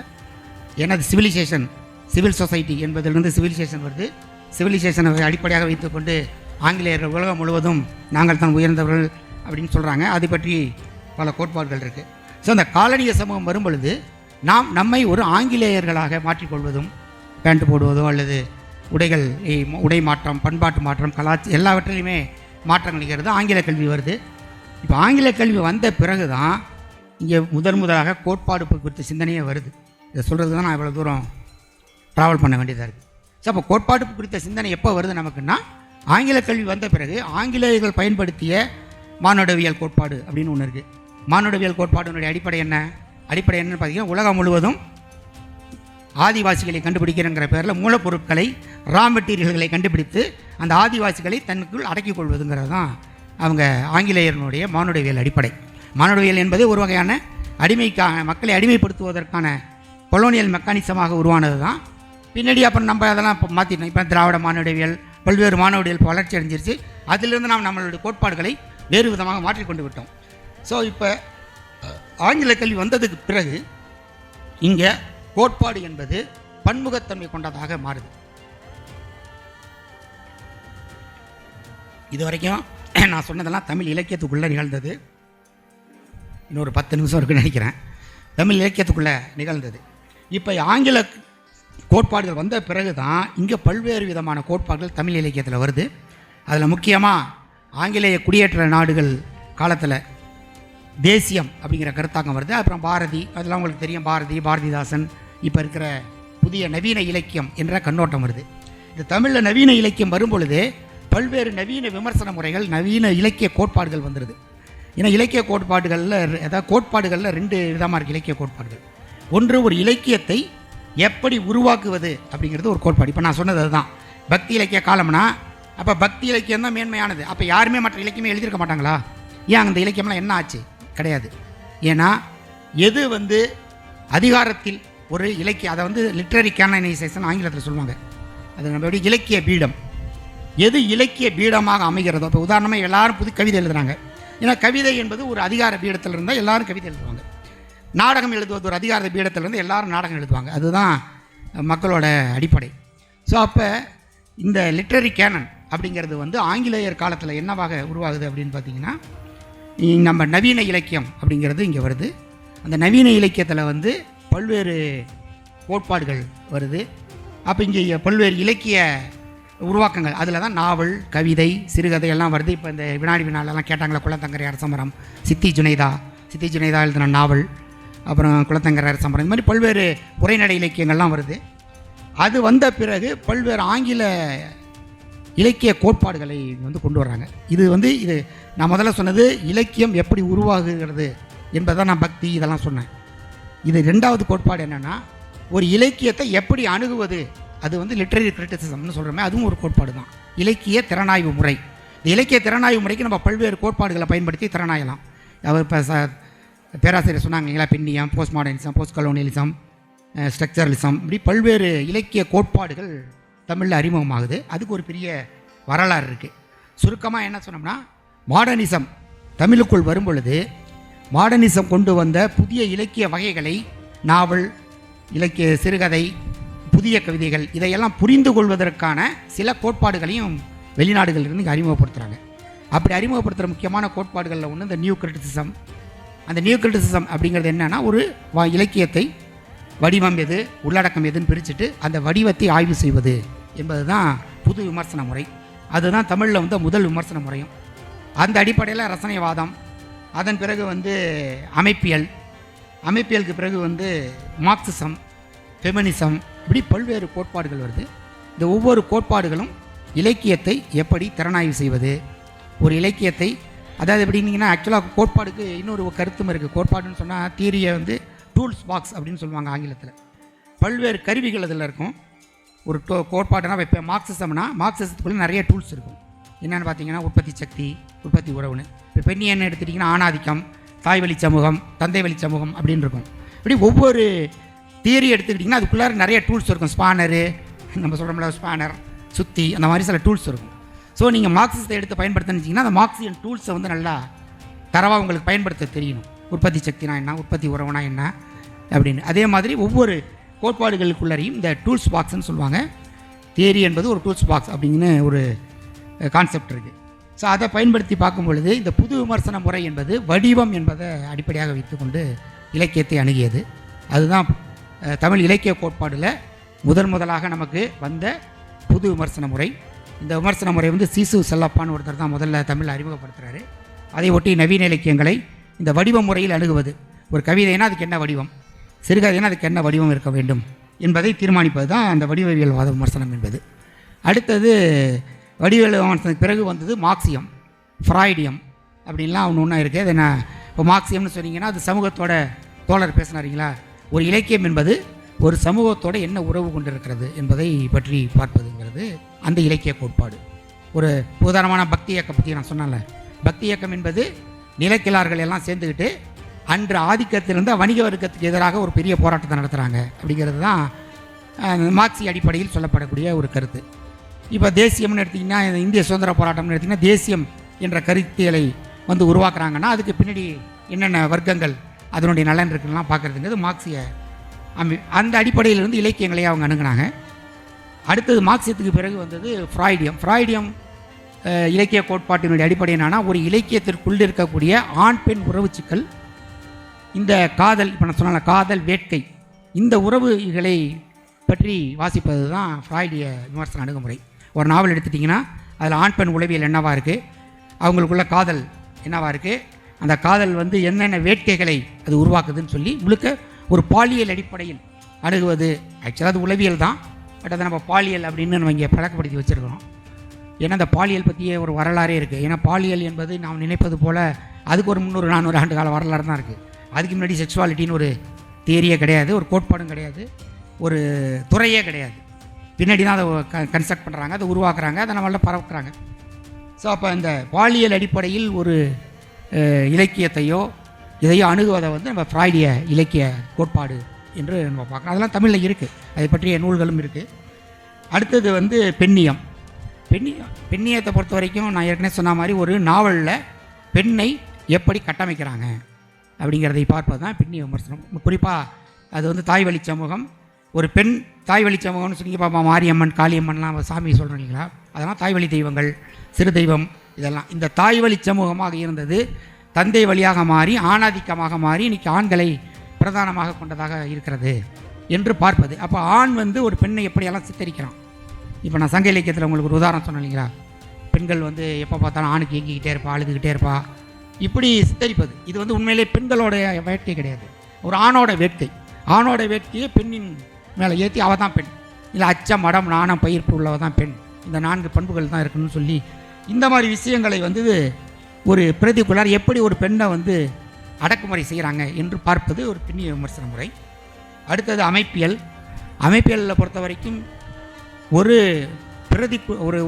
[SPEAKER 1] ஏன்னா அது சிவிலைசேஷன், சிவில் சொசைட்டி என்பதிலிருந்து சிவிலைசேஷன் வருது. சிவிலைசேஷனை அடிப்படையாக வைத்துக்கொண்டு ஆங்கிலேயர்கள் உலகம் முழுவதும் நாங்கள் தான் உயர்ந்தவர்கள் அப்படின்னு சொல்கிறாங்க. அது பற்றி பல கோட்பாடுகள் இருக்குது. ஸோ அந்த காலனிய சமூகம் வரும் பொழுது நாம் நம்மை ஒரு ஆங்கிலேயர்களாக மாற்றிக்கொள்வதும், பேண்ட் போடுவதோ அல்லது உடை மாற்றம், பண்பாட்டு மாற்றம், எல்லாவற்றிலையுமே மாற்றம் நிகழ்கிறது. ஆங்கில கல்வி வருது. இப்போ ஆங்கில கல்வி வந்த பிறகு தான் இங்கே முதலாக கோட்பாடு குறித்த சிந்தனையே வருது. இதை சொல்கிறது தான் நான் இவ்வளோ தூரம் ட்ராவல் பண்ண வேண்டியதாக இருக்குது. ஸோ அப்போ கோட்பாடு குறித்த சிந்தனை எப்போ வருது நமக்குன்னா, ஆங்கில கல்வி வந்த பிறகு ஆங்கிலேயர்கள் பயன்படுத்திய மானுடவியல் கோட்பாடு அப்படின்னு ஒன்று இருக்குது. மானுடவியல் கோட்பாடுனுடைய அடிப்படை என்னன்னு பார்த்தீங்கன்னா, உலகம் முழுவதும் ஆதிவாசிகளை கண்டுபிடிக்கிறங்கிற பேரில் மூலப்பொருட்களை, ரா மெட்டீரியல்களை கண்டுபிடித்து அந்த ஆதிவாசிகளை தன்னுக்குள் அடக்கிக் கொள்வதுங்கிறது தான் அவங்க ஆங்கிலேயர்களுடைய மானுடவியல் அடிப்படை. மானுடவியல் என்பது ஒரு வகையான மக்களை அடிமைப்படுத்துவதற்கான கொலோனியல் மெக்கானிசமாக உருவானது தான். பின்னாடி அப்புறம் நம்ம அதெல்லாம் இப்போ மாற்றிட்டோம். இப்போ திராவிட மானுடவியல், பல்வேறு மானுடவியல் வளர்ச்சி அடைஞ்சிருச்சு. அதிலிருந்து நாம் நம்மளுடைய கோட்பாடுகளை வேறு விதமாக மாற்றிக்கொண்டு விட்டோம். ஸோ இப்போ ஆங்கில கல்வி வந்ததுக்கு பிறகு இங்கே கோட்பாடு என்பது பன்முகத்தன்மை கொண்டதாக மாறுது. இது வரைக்கும் நான் சொன்னதெல்லாம் தமிழ் இலக்கியத்துக்குள்ளே நிகழ்ந்தது. இன்னொரு 10 நிமிஷம் இருக்குன்னு நினைக்கிறேன். தமிழ் இலக்கியத்துக்குள்ளே நிகழ்ந்தது. இப்போ ஆங்கில கோட்பாடுகள் வந்த பிறகு தான் இங்கே பல்வேறு விதமான கோட்பாடுகள் தமிழ் இலக்கியத்தில் வருது. அதில் முக்கியமாக ஆங்கிலேய குடியேற்ற நாடுகள் காலத்தில் தேசியம் அப்படிங்கிற கருத்தாக்கம் வருது. அப்புறம் பாரதி, அதெல்லாம் உங்களுக்கு தெரியும். பாரதிதாசன், இப்போ இருக்கிற புதிய நவீன இலக்கியம் என்ற கண்ணோட்டம் வருது. இந்த தமிழில் நவீன இலக்கியம் வரும் பொழுது பல்வேறு நவீன விமர்சன முறைகள், நவீன இலக்கிய கோட்பாடுகள் வந்துடுது. ஏன்னா இலக்கிய கோட்பாடுகளில் 2 விதமாக இருக்குது இலக்கிய கோட்பாடுகள். ஒன்று, ஒரு இலக்கியத்தை எப்படி உருவாக்குவது அப்படிங்கிறது ஒரு கோட்பாடு. இப்போ நான் சொன்னது அதுதான். பக்தி இலக்கிய காலம்னா அப்போ பக்தி இலக்கியம் தான் மேன்மையானது. அப்போ யாருமே மற்ற இலக்கியமே எழுதியிருக்க மாட்டாங்களா? ஏன் அந்த இலக்கியம்லாம் என்ன ஆச்சு? கிடையாது. ஏன்னா எது வந்து அதிகாரத்தில் ஒரு இலக்கிய, அதை வந்து லிட்ரரி கேனனைசேஷன் ஆங்கிலத்தில் சொல்லுவாங்க. அது நம்மளுடைய இலக்கிய பீடம், எது இலக்கிய பீடமாக அமைகிறதோ. இப்போ உதாரணமாக எல்லாரும் புது கவிதை எழுதுகிறாங்க. ஏன்னா கவிதை என்பது ஒரு அதிகார பீடத்தில் இருந்தால் எல்லாரும் கவிதை எழுதுவாங்க. நாடகம் எழுதுவது ஒரு அதிகார பீடத்திலிருந்து எல்லாரும் நாடகம் எழுதுவாங்க. அதுதான் மக்களோட அடிப்படை. ஸோ அப்போ இந்த லிட்ரரி கேனன் அப்படிங்கிறது வந்து ஆங்கிலேயர் காலத்தில் என்னவாக உருவாகுது அப்படின்னு பார்த்தீங்கன்னா, நம்ம நவீன இலக்கியம் அப்படிங்கிறது இங்கே வருது. அந்த நவீன இலக்கியத்தில் வந்து பல்வேறு கோட்பாடுகள் வருது. அப்போ இங்கே பல்வேறு இலக்கிய உருவாக்கங்கள், அதில் தான் நாவல், கவிதை, சிறுகதை எல்லாம் வருது. இப்போ இந்த வினாடி வினாலெல்லாம் கேட்டாங்களா, குலத்தங்கரை அரசமரம், சித்தி ஜுனைதா எழுதின நாவல், அப்புறம் குலத்தங்கரை அரசமரம், இந்த மாதிரி பல்வேறு உரைநடை இலக்கியங்கள்லாம் வருது. அது வந்த பிறகு பல்வேறு ஆங்கில இலக்கிய கோட்பாடுகளை வந்து கொண்டு வர்றாங்க. இது நான் முதல்ல சொன்னது இலக்கியம் எப்படி உருவாகுகிறது என்பதை நான் பக்தி இதெல்லாம் சொன்னேன். இது ரெண்டாவது கோட்பாடு என்னென்னா, ஒரு இலக்கியத்தை எப்படி அணுகுவது, அது வந்து லிட்ரரி கிரிட்டிசிசம்னு சொல்கிறோமே, அதுவும் ஒரு கோட்பாடு தான். இலக்கிய திறனாய்வு முறை. இந்த இலக்கிய திறனாய்வு முறைக்கு நம்ம பல்வேறு கோட்பாடுகளை பயன்படுத்தி திறனாயலாம். அவர் இப்போ பேராசிரியர் சொன்னாங்க இல்லைங்களா, பெண்ணியம், post modernism, post colonialism, structuralism, இப்படி பல்வேறு இலக்கிய கோட்பாடுகள் தமிழில் அறிமுகமாகுது. அதுக்கு ஒரு பெரிய வரலாறு இருக்குது. சுருக்கமாக என்ன சொன்னோம்னா, மாடர்னிசம் தமிழுக்குள் வரும் பொழுது மாடர்னிசம் கொண்டு வந்த புதிய இலக்கிய வகைகளை, நாவல், இலக்கிய சிறுகதை, புதிய கவிதைகள், இதையெல்லாம் புரிந்து கொள்வதற்கான சில கோட்பாடுகளையும் வெளிநாடுகளிலிருந்து இங்கே அறிமுகப்படுத்துகிறாங்க. அப்படி அறிமுகப்படுத்துகிற முக்கியமான கோட்பாடுகளில் ஒன்று இந்த நியூ கிரிட்டிசிசம். அந்த நியூ கிரிட்டிசிசம் அப்படிங்கிறது என்னென்னா, ஒரு இலக்கியத்தை வடிவம் எது, உள்ளடக்கம் எதுன்னு பிரிச்சுட்டு அந்த வடிவத்தை ஆய்வு செய்வது என்பது தான் புது விமர்சன முறை. அதுதான் தமிழில் வந்து முதல் விமர்சன முறையும். அந்த அடிப்படையில் ரசனைவாதம், அதன் பிறகு வந்து அமைப்பியலுக்கு பிறகு வந்து மார்க்சிசம், ஃபெமினிசம், இப்படி பல்வேறு கோட்பாடுகள் வருது. இந்த ஒவ்வொரு கோட்பாடுகளும் இலக்கியத்தை எப்படி திறனாய்வு செய்வது, ஒரு இலக்கியத்தை, அதாவது எப்படின்னீங்கன்னா, ஆக்சுவலாக கோட்பாடுக்கு இன்னொரு கருத்தும் இருக்குது. கோட்பாடுன்னு சொன்னால் தியரியை வந்து டூல்ஸ் பாக்ஸ் அப்படின்னு சொல்லுவாங்க ஆங்கிலத்தில். பல்வேறு கருவிகள் அதில் இருக்கும். ஒரு கோட்பாடுனா, இப்போ மார்க்சிசத்துக்குள்ளே நிறைய டூல்ஸ் இருக்கும். என்னென்னு பார்த்தீங்கன்னா, உற்பத்தி சக்தி, உற்பத்தி உறவுன்னு. இப்போ பெண்ணியன்னு எடுத்துட்டிங்கன்னா ஆணாதிக்கம், தாய் வழி சமூகம், தந்தை வழி சமூகம் அப்படின்னு இருக்கும். இப்படி ஒவ்வொரு தியரி எடுத்துக்கிட்டிங்கன்னா அதுக்குள்ளார நிறைய டூல்ஸ் இருக்கும். ஸ்பானரு, நம்ம சொல்கிறோம்ல ஸ்பானர், சுத்தி, அந்த மாதிரி சில டூல்ஸ் இருக்கும். ஸோ நீங்கள் மார்க்சிசத்தை எடுத்து பயன்படுத்தினீங்கன்னா அந்த மார்க்சியன் டூல்ஸை வந்து நல்லா தரவாக உங்களுக்கு பயன்படுத்த தெரியணும். உற்பத்தி சக்தினா என்ன, உற்பத்தி உறவுனா என்ன அப்படின்னு. அதே மாதிரி ஒவ்வொரு கோட்பாடுகளுக்குள்ளரையும் இந்த டூல்ஸ் பாக்ஸ்ன்னு சொல்லுவாங்க. தியரி என்பது ஒரு டூல்ஸ் பாக்ஸ் அப்படின்னு ஒரு கான்செப்ட் இருக்குது. ஸோ அதை பயன்படுத்தி பார்க்கும் பொழுது இந்த புது விமர்சன முறை என்பது வடிவம் என்பதை அடிப்படையாக வைத்துக்கொண்டு இலக்கியத்தை அணுகியது. அதுதான் தமிழ் இலக்கிய கோட்பாடில் முதலாக நமக்கு வந்த புது விமர்சன முறை. இந்த விமர்சன முறை வந்து சீசு செல்லப்பான்னு ஒருத்தர் தான் முதல்ல தமிழ் அறிமுகப்படுத்துகிறாரு. அதை ஒட்டி நவீன இலக்கியங்களை இந்த வடிவ முறையில் அணுகுவது. ஒரு கவிதைனா அதுக்கு என்ன வடிவம், சிறுகதைனா அதுக்கு என்ன வடிவம் இருக்க வேண்டும் என்பதை தீர்மானிப்பது தான் அந்த வடிவவியல்வாத விமர்சனம் என்பது. அடுத்தது வடிவவியல் விமர்சனத்துக்கு பிறகு வந்தது மார்க்சியம், ஃப்ராய்டியம் அப்படின்லாம் ஒன்று இருக்குது. அது என்ன, இப்போ மார்க்சியம்னு சொன்னீங்கன்னா அது சமூகத்தோட, தோழர் பேசினாருங்களா, ஒரு இலக்கியம் என்பது ஒரு சமூகத்தோடு என்ன உறவு கொண்டிருக்கிறது என்பதை பற்றி பார்ப்பதுங்கிறது அந்த இலக்கிய கோட்பாடு. ஒரு உதாரணமான பக்தி இயக்கம் பற்றி நான் சொன்னேன்ல, பக்தி இயக்கம் என்பது நிலக்கிழார்கள் எல்லாம் சேர்ந்துக்கிட்டு அன்று ஆதிக்கத்திலிருந்து வணிக வர்க்கத்துக்கு எதிராக ஒரு பெரிய போராட்டத்தை நடத்துகிறாங்க அப்படிங்கிறது தான் மார்க்சிய அடிப்படையில் சொல்லப்படக்கூடிய ஒரு கருத்து. இப்போ தேசியம்னு எடுத்திங்கன்னா, இந்திய சுதந்திர போராட்டம்னு எடுத்திங்கன்னா, தேசியம் என்ற கருத்தியலை வந்து உருவாக்குறாங்கன்னா அதுக்கு பின்னாடி என்னென்ன வர்க்கங்கள் அதனுடைய நலன் இருக்குலாம் பார்க்குறதுங்கிறது மார்க்சிய அந்த அடிப்படையிலிருந்து இலக்கியங்களையே அவங்க அணுகுனாங்க. அடுத்தது மார்க்சியத்துக்கு பிறகு வந்தது ஃப்ராய்டியம் இலக்கிய கோட்பாட்டினுடைய அடிப்படை என்னன்னா, ஒரு இலக்கியத்திற்குள் இருக்கக்கூடிய ஆண் பெண் உறவு சிக்கல், இந்த காதல், இப்போ நான் சொன்ன காதல், வேட்கை, இந்த உறவுகளை பற்றி வாசிப்பது தான் ஃப்ராய்டிய விமர்சன அணுகுமுறை. ஒரு நாவல் எடுத்துட்டிங்கன்னா அதில் ஆண் பெண் உளவியல் என்னவாக இருக்குது, அவங்களுக்குள்ள காதல் என்னவாக இருக்குது, அந்த காதல் வந்து என்னென்ன வேட்கைகளை அது உருவாக்குதுன்னு சொல்லி முழுக்க ஒரு பாலியல் அடிப்படையில் அணுகுவது. ஆக்சுவலாக அது உளவியல் தான், பட் அதை நம்ம பாலியல் அப்படின்னு நம்ம இங்கே பழக்கப்படுத்தி வச்சுருக்கிறோம். ஏன்னா அந்த பாலியல் பற்றியே ஒரு வரலாறே இருக்குது. ஏன்னா பாலியல் என்பது நாம் நினைப்பது போல் அதுக்கு ஒரு 300-400 ஆண்டு கால வரலாறு தான் இருக்குது. அதுக்கு முன்னாடி செக்ஷுவாலிட்டின்னு ஒரு தியரியே கிடையாது, ஒரு கோட்பாடும் கிடையாது, ஒரு துறையே கிடையாது. பின்னாடி தான் அதை கன்ஸ்ட்ரக்ட் பண்ணுறாங்க, அதை உருவாக்குறாங்க, அதை நம்மள பரப்புறாங்க. ஸோ அப்போ இந்த பாலியல் அடிப்படையில் ஒரு இலக்கியத்தையோ இதையும் அணுகுவதை வந்து நம்ம ஃப்ராய்டிய இலக்கிய கோட்பாடு என்று நம்ம பார்க்கலாம். அதெல்லாம் தமிழில் இருக்குது, அதை பற்றிய நூல்களும் இருக்குது. அடுத்தது வந்து பெண்ணியம். பெண்ணியத்தை பொறுத்த வரைக்கும் நான் ஏற்கனவே சொன்ன மாதிரி ஒரு நாவலில் பெண்ணை எப்படி கட்டமைக்கிறாங்க அப்படிங்கிறதை பார்ப்பது தான் பெண்ணிய விமர்சனம். குறிப்பாக அது வந்து தாய் வழி சமூகம். ஒரு பெண் தாய் வழி சமூகம்னு சொல்லி பாப்பா மாரியம்மன் காளியம்மன்லாம் சாமி சொல்கிறோம் இல்லைங்களா, அதெல்லாம் தாய் வழி தெய்வங்கள், சிறு தெய்வம், இதெல்லாம் இந்த தாய் வழி சமூகமாக இருந்தது தந்தை வழியாக மாறி ஆணாதிக்கமாக மாறி இன்றைக்கி ஆண்களை பிரதானமாக கொண்டதாக இருக்கிறது என்று பார்ப்பது. அப்போ ஆண் வந்து ஒரு பெண்ணை எப்படியெல்லாம் சித்தரிக்கிறான். இப்போ நான் சங்க இலக்கியத்தில் உங்களுக்கு ஒரு உதாரணம் சொன்னேன் இல்லைங்களா, பெண்கள் வந்து எப்போ பார்த்தாலும் ஆணுக்கு ஏங்கிக்கிட்டே இருப்பா, அழுதுகிட்டே இருப்பா, இப்படி சித்தரிப்பது. இது வந்து உண்மையிலே பெண்களோட வேட்கை கிடையாது, ஒரு ஆணோட வேட்கை. ஆணோட வேட்கையை பெண்ணின் மேலே ஏற்றி அவள் தான் பெண், இல்லை அச்சம் மடம் நாணம் பயிர்ப்பு உள்ளவ தான் பெண், இந்த 4 பண்புகள் தான் இருக்கணும்னு சொல்லி இந்த மாதிரி விஷயங்களை வந்து ஒரு பிரதிக்குள்ளார் எப்படி ஒரு பெண்ணை வந்து அடக்குமுறை செய்கிறாங்க என்று பார்ப்பது ஒரு பெண்ணிய விமர்சன முறை. அடுத்தது அமைப்பியல். அமைப்பியலில் பொறுத்த வரைக்கும் ஒரு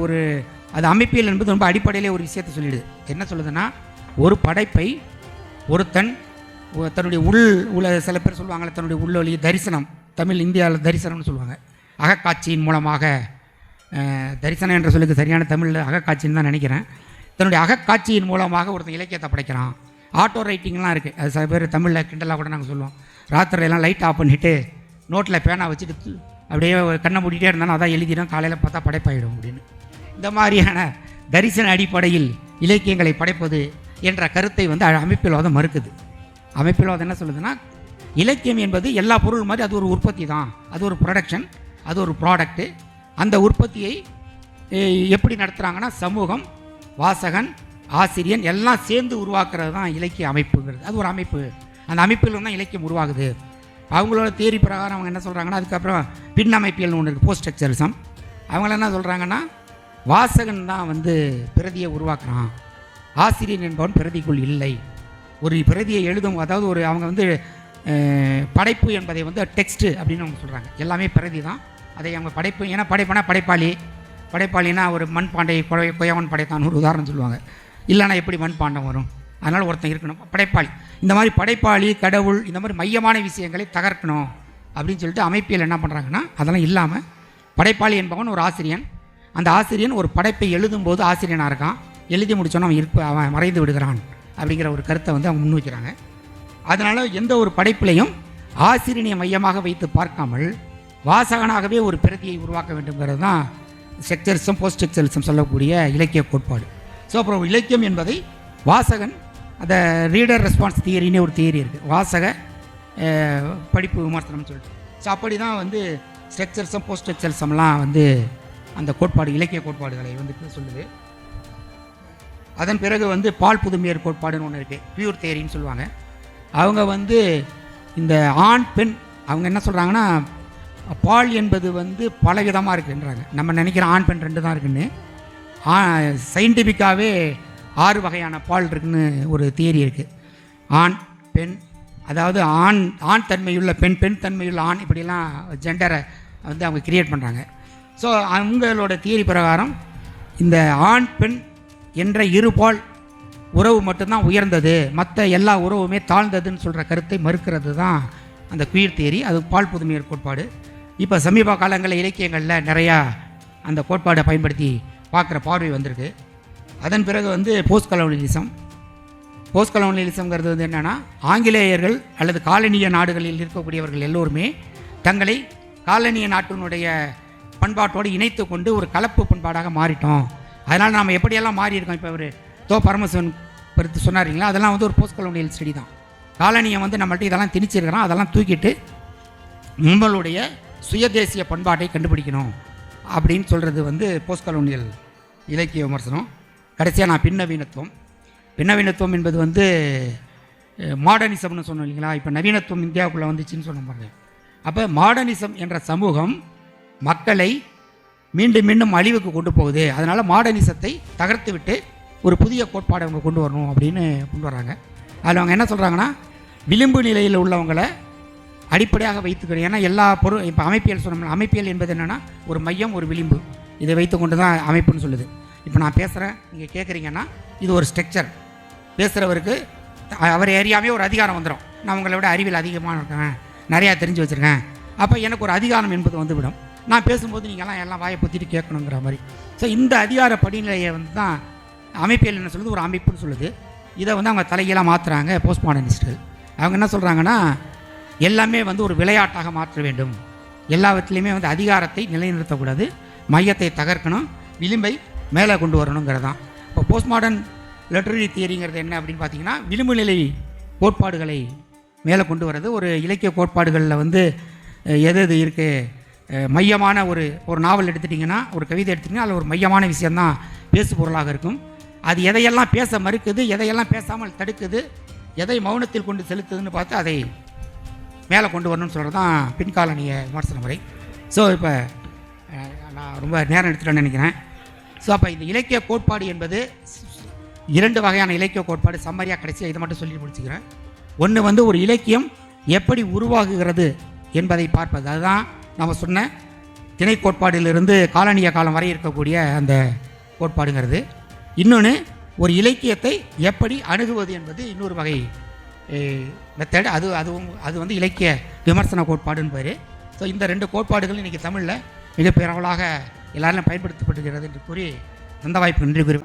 [SPEAKER 1] ஒரு அது அமைப்பியல் என்பது ரொம்ப அடிப்படையிலே ஒரு விஷயத்தை சொல்லிடுது. என்ன சொல்லுதுன்னா, ஒரு படைப்பை ஒருத்தன் தன்னுடைய சில பேர் சொல்லுவாங்களே தன்னுடைய உள்ளொலி தரிசனம், தமிழ் இந்தியாவில் தரிசனம்னு சொல்லுவாங்க, அகக்காட்சியின் மூலமாக, தரிசனம் என்ற சொல்லுக்கு சரியான தமிழில் அகக்காட்சின்னு தான் நினைக்கிறேன். தன்னுடைய அகக்காட்சியின் மூலமாக ஒருத்தன் இலக்கியத்தை படைக்கிறான். ஆட்டோ ரைட்டிங்லாம் இருக்குது, அது சில பேர் தமிழில் கிண்டலாக கூட நாங்கள் சொல்லுவோம். ராத்திரியெல்லாம் லைட் ஆஃப் பண்ணிவிட்டு நோட்டில் பேனா வச்சுட்டு அப்படியே கண்ணை மூடிட்டே இருந்தாலும் அதான் எழுதிடும், காலையில் பார்த்தா படைப்பாயிடும் அப்படின்னு. இந்த மாதிரியான தரிசன அடிப்படையில் இலக்கியங்களை படைப்பது என்ற கருத்தை வந்து அமைப்பியல்வாதம் மறுக்குது. அமைப்பியல்வாதம் என்ன சொல்லுதுன்னா, இலக்கியம் என்பது எல்லா பொருள் மாதிரி அது ஒரு உற்பத்தி தான், அது ஒரு ப்ரொடக்ஷன், அது ஒரு ப்ராடக்ட்டு. அந்த உற்பத்தியை எப்படி நடத்துகிறாங்கன்னா, சமூகம், வாசகன், ஆசிரியன் எல்லாம் சேர்ந்து உருவாக்குறது தான் இலக்கிய அமைப்புங்கிறது. அது ஒரு அமைப்பு, அந்த அமைப்பில் தான் இலக்கியம் உருவாகுது. அவங்களோட தியரி பிரகாரம் அவங்க என்ன சொல்கிறாங்கன்னா, அதுக்கப்புறம் பின் அமைப்பியல்னு ஒன்று இருக்குது, போஸ்ட் ஸ்ட்ரக்சரிசம். அவங்கள என்ன சொல்கிறாங்கன்னா, வாசகன் தான் வந்து பிரதியை உருவாக்குறான், ஆசிரியன் என்பவன் பிரதிக்குள் இல்லை. ஒரு பிரதியை எழுதும், அதாவது அவங்க வந்து படைப்பு என்பதை வந்து டெக்ஸ்ட்டு அப்படின்னு அவங்க சொல்கிறாங்க. எல்லாமே பிரதி தான், அதை அவங்க படைப்பு. ஏன்னா படைப்புனா படைப்பாளினா ஒரு மண்பாண்டை கொயவன் படைத்தான் ஒரு உதாரணம் சொல்லுவாங்க. இல்லைனா எப்படி மண்பாண்டம் வரும், அதனால் ஒருத்தன் இருக்கணும் படைப்பாளி. இந்த மாதிரி படைப்பாளி, கடவுள், இந்த மாதிரி மையமான விஷயங்களை தகர்க்கணும் அப்படின்னு சொல்லிட்டு அமைப்பியல் என்ன பண்ணுறாங்கன்னா, அதெல்லாம் இல்லாமல் படைப்பாளி என்பவன் ஒரு ஆசிரியன், அந்த ஆசிரியன் ஒரு படைப்பை எழுதும்போது ஆசிரியனாக இருக்கான், எழுதி முடித்தோன்னா அவன் மறைந்து விடுகிறான் அப்படிங்கிற ஒரு கருத்தை வந்து அவங்க முன்வைக்கிறாங்க. அதனால் எந்த ஒரு படைப்பிலையும் ஆசிரியனை மையமாக வைத்து பார்க்காமல் வாசகனாகவே ஒரு பிரதியை உருவாக்க வேண்டும்ங்கிறது தான் ஸ்ட்ரக்சரிசம், போஸ்ட் ஸ்ட்ரக்சரிசம் சொல்லக்கூடிய இலக்கிய கோட்பாடு. ஸோ அப்புறம் இலக்கியம் என்பதை வாசகன், அந்த ரீடர் ரெஸ்பான்ஸ் தியரின்னு ஒரு தியரி இருக்குது, வாசக படிப்பு விமர்சனம்னு சொல்லிட்டு. ஸோ அப்படி தான் வந்து ஸ்ட்ரக்சரிசம், போஸ்ட் ஸ்ட்ரக்சரிசம்லாம் வந்து அந்த கோட்பாடு, இலக்கிய கோட்பாடுகளை வந்து சொல்லுது. அதன் பிறகு வந்து பால் புதுமையர் கோட்பாடுன்னு ஒன்று இருக்குது, பியூர் தியரின்னு சொல்லுவாங்க. அவங்க வந்து இந்த ஆண் பெண், அவங்க என்ன சொல்கிறாங்கன்னா, பால் என்பது வந்து பலவிதமாக இருக்குன்றாங்க. நம்ம நினைக்கிற ஆண் பெண் 2 தான் இருக்குன்னு, சயின்டிஃபிக்காகவே 6 வகையான பால் இருக்குன்னு ஒரு தியரி இருக்குது. ஆண், பெண், அதாவது ஆண் தன்மையுள்ள பெண், பெண் தன்மையுள்ள ஆண், இப்படிலாம் ஜெண்டரை வந்து அவங்க கிரியேட் பண்ணுறாங்க. ஸோ அவங்களோட தியரி பிரகாரம் இந்த ஆண் பெண் என்ற இருபால் உறவு மட்டும்தான் உயர்ந்தது, மற்ற எல்லா உறவுமே தாழ்ந்ததுன்னு சொல்கிற கருத்தை மறுக்கிறது தான் அந்த குயர் தியரி. அது பால் புதுமையர் கோட்பாடு. இப்போ சமீப காலங்களில் இலக்கியங்களில் நிறையா அந்த கோட்பாடை பயன்படுத்தி பார்க்குற பார்வை வந்திருக்கு. அதன் பிறகு வந்து போஸ்ட் கலோனியலிசம். போஸ்ட் கலோனியலிசம்ங்கிறது வந்து என்னென்னா, ஆங்கிலேயர்கள் அல்லது காலனிய நாடுகளில் இருக்கக்கூடியவர்கள் எல்லோருமே தங்களை காலனிய நாட்டினுடைய பண்பாட்டோடு இணைத்து கொண்டு ஒரு கலப்பு பண்பாடாக மாறிட்டோம், அதனால் நாம் எப்படியெல்லாம் மாறி இருக்கோம். இப்போ ஒரு பரமசிவன் பற்றி சொன்னார்ங்களா, அதெல்லாம் வந்து ஒரு போஸ்ட் கலோனியல் ஸ்டடி தான். காலனியை வந்து நம்மள்ட்ட இதெல்லாம் திணிச்சிருக்கிறோம், அதெல்லாம் தூக்கிட்டு நம்மளுடைய சுயதேசிய பண்பாட்டை கண்டுபிடிக்கணும் அப்படின்னு சொல்கிறது வந்து போஸ்ட் கலோனியல் இலக்கிய விமர்சனம். கடைசியாக நான் பின்னவீனத்துவம் என்பது வந்து மாடர்னிசம்னு சொன்னோம் இல்லைங்களா. இப்போ நவீனத்துவம் இந்தியாவுக்குள்ளே வந்துச்சுன்னு சொன்ன பாருங்க. அப்போ மாடர்னிசம் என்ற சமூகம் மக்களை மீண்டும் மீண்டும் அழிவுக்கு கொண்டு போகுது, அதனால் மாடர்னிசத்தை தகர்த்து விட்டு ஒரு புதிய கோட்பாடை அவங்க கொண்டு வரணும் அப்படின்னு கொண்டு வராங்க. அதில் அவங்க என்ன சொல்கிறாங்கன்னா, விளிம்பு நிலையில் உள்ளவங்களை அடிப்படையாக வைத்துக்கணும். ஏன்னா எல்லா பொருள், இப்போ அமைப்பியல் சொன்னோம்னா, அமைப்பியல் என்பது என்னென்னா ஒரு மையம், ஒரு விளிம்பு, இதை வைத்து கொண்டு தான் அமைப்புன்னு சொல்லுது. இப்போ நான் பேசுகிறேன், நீங்கள் கேட்குறீங்கன்னா இது ஒரு ஸ்ட்ரக்சர். பேசுகிறவருக்கு அவர் ஏரியாவே ஒரு அதிகாரம் வந்துடும். நான் உங்களை விட அறிவியல் அதிகமாக இருக்கேன், நிறையா தெரிஞ்சு வச்சுருக்கேன், அப்போ எனக்கு ஒரு அதிகாரம் என்பது வந்துவிடும். நான் பேசும்போது நீங்கள்லாம் எல்லாம் வாயை பொத்திட்டு கேட்கணுங்கிற மாதிரி. ஸோ இந்த அதிகார படிநிலையை வந்து தான் அமைப்பியல் என்ன சொல்லுது, ஒரு அமைப்புன்னு சொல்லுது. இதை வந்து அவங்க தலைகீழாக மாற்றுறாங்க போஸ்ட் மாடர்னிஸ்டுகள். அவங்க என்ன சொல்கிறாங்கன்னா, எல்லாமே வந்து ஒரு விளையாட்டாக மாற்ற வேண்டும், எல்லாவற்றிலையுமே வந்து அதிகாரத்தை நிலைநிறுத்தக்கூடாது, மையத்தை தகர்க்கணும், விளிம்பை மேலே கொண்டு வரணுங்கிறது தான். இப்போ போஸ்ட் மாடர்ன் லிட்ரரி தியரிங்கிறது என்ன அப்படின்னு பார்த்தீங்கன்னா, விளிம்பு நிலை கோட்பாடுகளை மேலே கொண்டு வர்றது. ஒரு இலக்கிய கோட்பாடுகளில் வந்து எது எது இருக்குது, மையமான ஒரு நாவல் எடுத்துட்டிங்கன்னா, ஒரு கவிதை எடுத்திங்கன்னா, அதில் ஒரு மையமான விஷயந்தான் பேசு பொருளாக இருக்கும். அது எதையெல்லாம் பேச மறுக்குது, எதையெல்லாம் பேசாமல் தடுக்குது, எதை மௌனத்தில் கொண்டு செலுத்துதுன்னு பார்த்து அதை மேலே கொண்டு வரணும்னு சொல்கிறது தான் பின்காலனிய விமர்சன முறை. ஸோ இப்போ நான் ரொம்ப நேரம் எடுத்துட்டேன்னு நினைக்கிறேன். ஸோ அப்போ இந்த இலக்கிய கோட்பாடு என்பது 2 வகையான இலக்கிய கோட்பாடு. சம்மரியாக கடைசியாக இதை மட்டும் சொல்லி முடிச்சுக்கிறேன். ஒன்று வந்து ஒரு இலக்கியம் எப்படி உருவாகுகிறது என்பதை பார்ப்பது, அதுதான் நம்ம சொன்ன திணை கோட்பாடிலிருந்து காலனிய காலம் வரை இருக்கக்கூடிய அந்த கோட்பாடுங்கிறது. இன்னொன்று ஒரு இலக்கியத்தை எப்படி அணுகுவது என்பது இன்னொரு வகை மெத்தட். அது வந்து இலக்கிய விமர்சன கோட்பாடுன்னு பேர். ஸோ இந்த 2 கோட்பாடுகள் இன்றைக்கி தமிழில் மிக பரவலாக எல்லாரும் பயன்படுத்தப்படுகிறது என்று கூறி அந்த வாய்ப்பு நன்றி கூறி